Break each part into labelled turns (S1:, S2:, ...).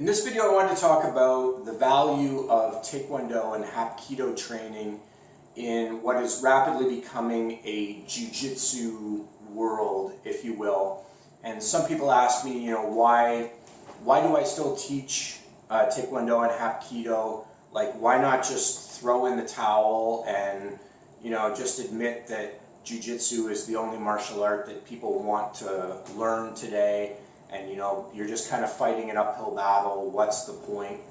S1: In this video, I wanted to talk about the value of Taekwondo and Hapki-Do training in what is rapidly becoming a jiu-jitsu world, if you will. And some people ask me, why do I still teach Taekwondo and Hapkido? Like, why not just throw in the towel and, just admit that jiu-jitsu is the only martial art that people want to learn today? And you're just kind of fighting an uphill battle. What's the point?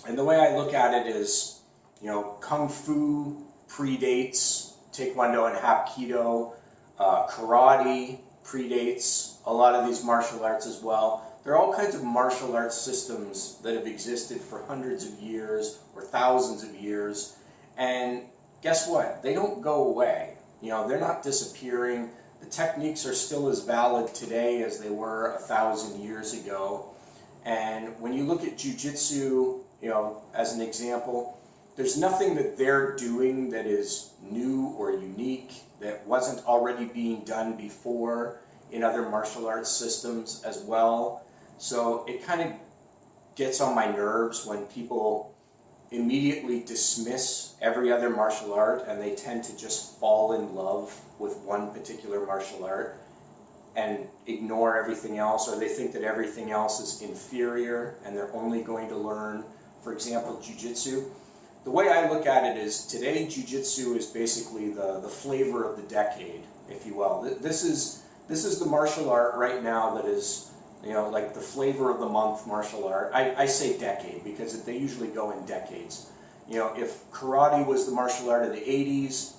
S1: And the way I look at it is, Kung Fu predates Taekwondo and Hapkido. Karate predates a lot of these martial arts as well. There are all kinds of martial arts systems that have existed for hundreds of years or thousands of years. And guess what? They don't go away. They're not disappearing. The techniques are still as valid today as they were 1,000 years ago. And when you look at jiu-jitsu, as an example, there's nothing that they're doing that is new or unique that wasn't already being done before in other martial arts systems as well. So it kind of gets on my nerves when people immediately dismiss every other martial art and they tend to just fall in love with one particular martial art and ignore everything else, or they think that everything else is inferior and they're only going to learn, for example, jiu-jitsu. The way I look at it is today jiu-jitsu is basically the flavor of the decade, if you will. This is the martial art right now that is like the flavor of the month martial art. I say decade because they usually go in decades. If karate was the martial art of the 80s,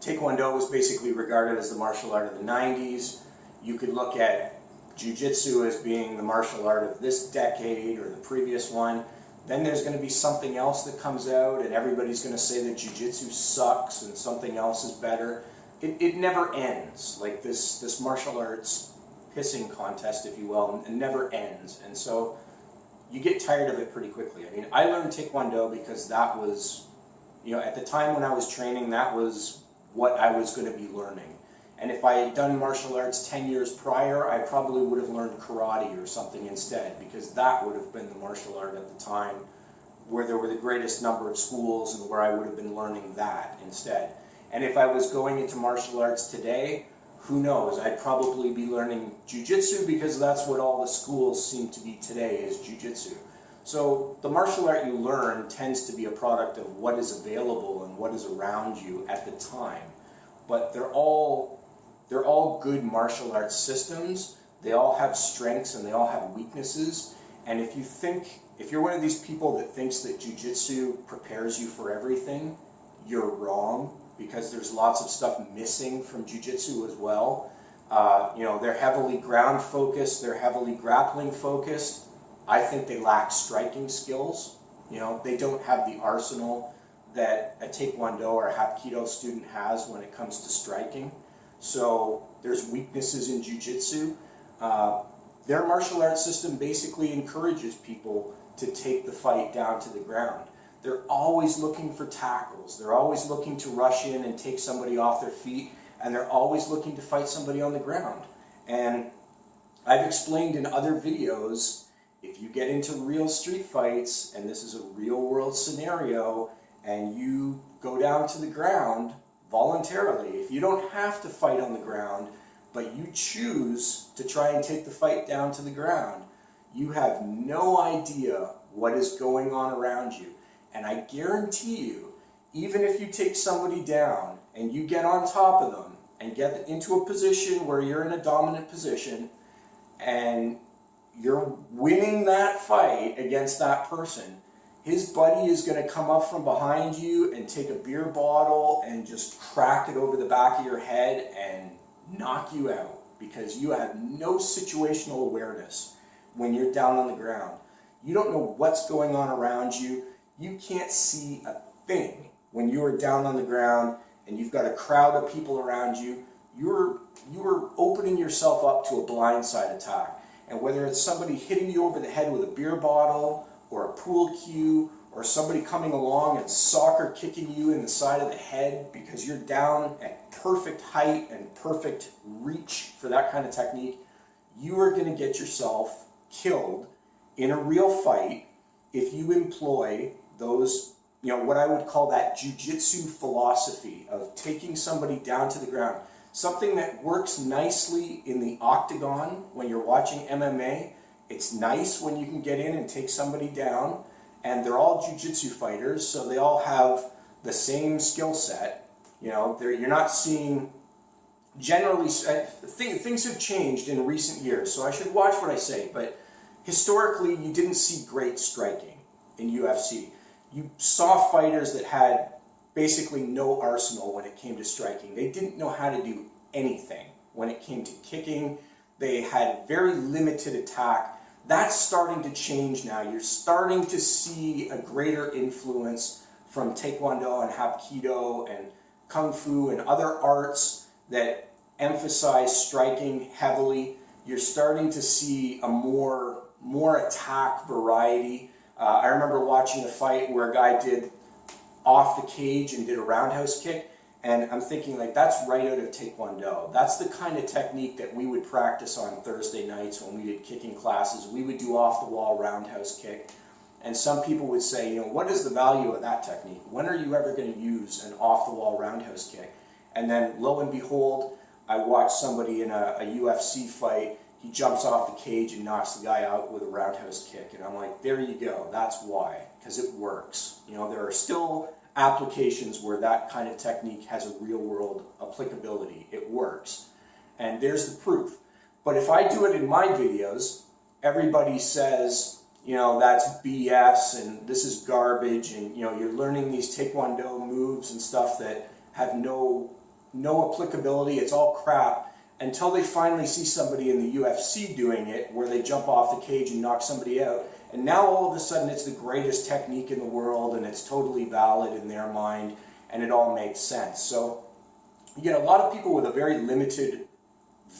S1: Taekwondo was basically regarded as the martial art of the 90s. You could look at jiu-jitsu as being the martial art of this decade or the previous one. Then there's going to be something else that comes out and everybody's going to say that jiu-jitsu sucks and something else is better. It never ends. Like this martial arts pissing contest, if you will, and never ends. And so you get tired of it pretty quickly. I mean, I learned Taekwondo because that was, at the time when I was training, that was what I was going to be learning. And if I had done martial arts 10 years prior, I probably would have learned karate or something instead, because that would have been the martial art at the time where there were the greatest number of schools and where I would have been learning that instead. And if I was going into martial arts today, who knows? I'd probably be learning jiu-jitsu because that's what all the schools seem to be today, is jiu-jitsu. So the martial art you learn tends to be a product of what is available and what is around you at the time. But they're all good martial arts systems. They all have strengths and they all have weaknesses. And if you're one of these people that thinks that jiu-jitsu prepares you for everything, you're wrong, because there's lots of stuff missing from jiu-jitsu as well. They're heavily ground focused, they're heavily grappling focused. I think they lack striking skills. They don't have the arsenal that a Taekwondo or a Hapki-Do student has when it comes to striking. So there's weaknesses in jiu-jitsu. Their martial arts system basically encourages people to take the fight down to the ground. They're always looking for tackles. They're always looking to rush in and take somebody off their feet, and they're always looking to fight somebody on the ground. And I've explained in other videos, if you get into real street fights, and this is a real world scenario, and you go down to the ground voluntarily, if you don't have to fight on the ground, but you choose to try and take the fight down to the ground, you have no idea what is going on around you. And I guarantee you, even if you take somebody down and you get on top of them and get into a position where you're in a dominant position and you're winning that fight against that person, his buddy is going to come up from behind you and take a beer bottle and just crack it over the back of your head and knock you out, because you have no situational awareness when you're down on the ground. You don't know what's going on around you. You can't see a thing when you are down on the ground and you've got a crowd of people around you. You're opening yourself up to a blindside attack. And whether it's somebody hitting you over the head with a beer bottle or a pool cue, or somebody coming along and soccer kicking you in the side of the head because you're down at perfect height and perfect reach for that kind of technique, you are going to get yourself killed in a real fight, if you employ those, what I would call that jujitsu philosophy of taking somebody down to the ground, something that works nicely in the octagon when you're watching MMA. It's nice when you can get in and take somebody down, and they're all jujitsu fighters, so they all have the same skill set. You're not seeing, generally, things have changed in recent years, so I should watch what I say, but historically you didn't see great striking in UFC. You saw fighters that had basically no arsenal when it came to striking. They didn't know how to do anything when it came to kicking. They had very limited attack. That's starting to change now. You're starting to see a greater influence from Taekwondo and Hapki-Do and Kung Fu and other arts that emphasize striking heavily. You're starting to see a more attack variety. I remember watching a fight where a guy did off the cage and did a roundhouse kick, and I'm thinking, like, that's right out of Taekwondo. That's the kind of technique that we would practice on Thursday nights when we did kicking classes. We would do off-the-wall roundhouse kick, and some people would say, what is the value of that technique? When are you ever going to use an off-the-wall roundhouse kick? And then, lo and behold, I watched somebody in a UFC fight. He jumps off the cage and knocks the guy out with a roundhouse kick. And I'm like, there you go. That's why. Because it works. There are still applications where that kind of technique has a real-world applicability. It works. And there's the proof. But if I do it in my videos, everybody says, that's BS and this is garbage, and, you're learning these Taekwondo moves and stuff that have no applicability. It's all crap. Until they finally see somebody in the UFC doing it, where they jump off the cage and knock somebody out. And now all of a sudden it's the greatest technique in the world, and it's totally valid in their mind, and it all makes sense. So you get a lot of people with a very limited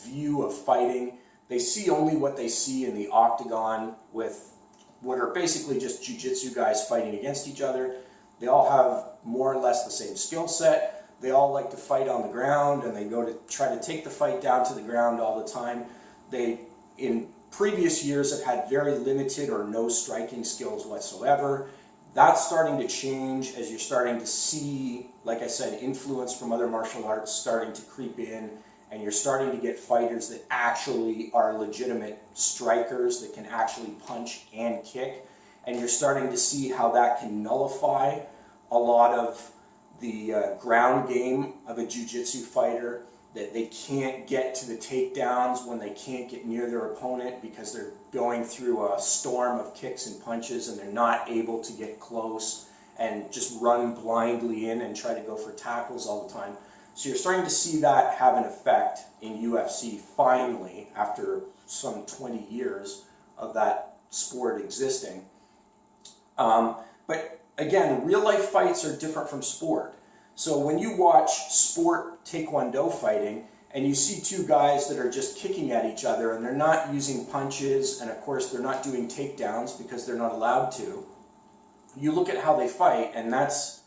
S1: view of fighting. They see only what they see in the octagon with what are basically just jiu-jitsu guys fighting against each other. They all have more or less the same skill set. They all like to fight on the ground, and they go to try to take the fight down to the ground all the time. They, in previous years, have had very limited or no striking skills whatsoever. That's starting to change as you're starting to see, like I said, influence from other martial arts starting to creep in, and you're starting to get fighters that actually are legitimate strikers that can actually punch and kick, and you're starting to see how that can nullify a lot of the ground game of a jiu-jitsu fighter, that they can't get to the takedowns when they can't get near their opponent because they're going through a storm of kicks and punches, and they're not able to get close and just run blindly in and try to go for tackles all the time. So you're starting to see that have an effect in UFC finally, after some 20 years of that sport existing. But again, real life fights are different from sport. So when you watch sport Taekwondo fighting and you see two guys that are just kicking at each other and they're not using punches, and of course they're not doing takedowns because they're not allowed to, you look at how they fight, and that's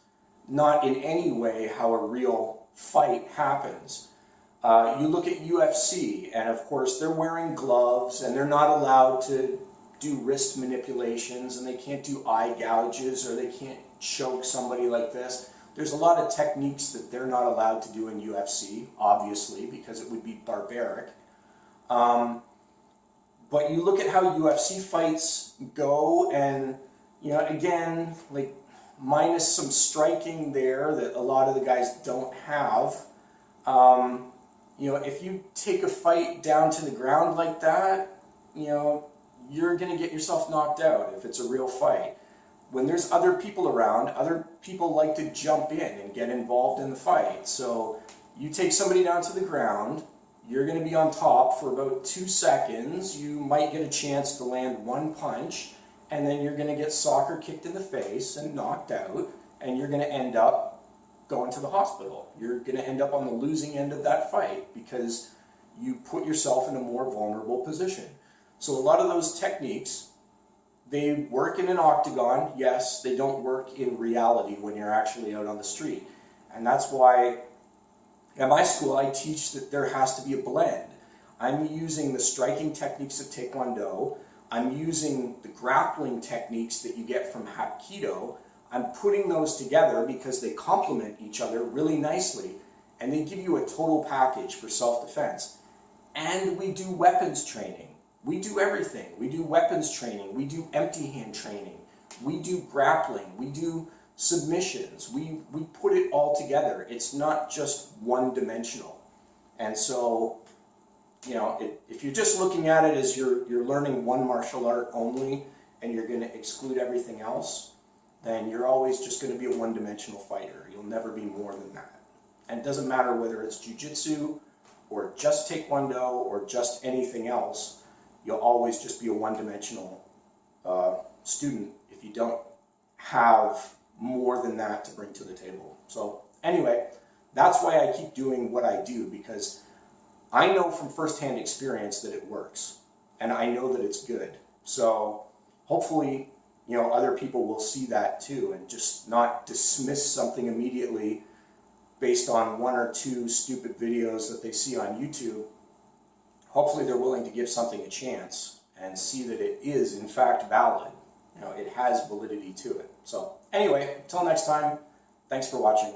S1: not in any way how a real fight happens. You look at UFC, and of course they're wearing gloves and they're not allowed to do wrist manipulations, and they can't do eye gouges, or they can't choke somebody like this. There's a lot of techniques that they're not allowed to do in UFC, obviously, because it would be barbaric. But you look at how UFC fights go, and, again, like, minus some striking there that a lot of the guys don't have, if you take a fight down to the ground like that, you're going to get yourself knocked out if it's a real fight. When there's other people around, other people like to jump in and get involved in the fight. So you take somebody down to the ground, you're going to be on top for about 2 seconds, you might get a chance to land one punch, and then you're going to get soccer kicked in the face and knocked out, and you're going to end up going to the hospital. You're going to end up on the losing end of that fight because you put yourself in a more vulnerable position. So a lot of those techniques, they work in an octagon, yes, they don't work in reality when you're actually out on the street. And that's why at my school I teach that there has to be a blend. I'm using the striking techniques of Taekwondo, I'm using the grappling techniques that you get from Hapki-Do. I'm putting those together because they complement each other really nicely, and they give you a total package for self-defense. And we do weapons training. We do everything. We do weapons training. We do empty hand training. We do grappling. We do submissions. We put it all together. It's not just one-dimensional. And so, you know, if you're just looking at it as you're learning one martial art only and you're going to exclude everything else, then you're always just going to be a one-dimensional fighter. You'll never be more than that. And it doesn't matter whether it's jiu-jitsu or just taekwondo or just anything else, you'll always just be a one-dimensional student if you don't have more than that to bring to the table. So anyway, that's why I keep doing what I do, because I know from firsthand experience that it works, and I know that it's good. So hopefully, you know, other people will see that too and just not dismiss something immediately based on one or two stupid videos that they see on YouTube. Hopefully they're willing to give something a chance and see that it is in fact valid. You know, it has validity to it. So anyway, until next time, thanks for watching.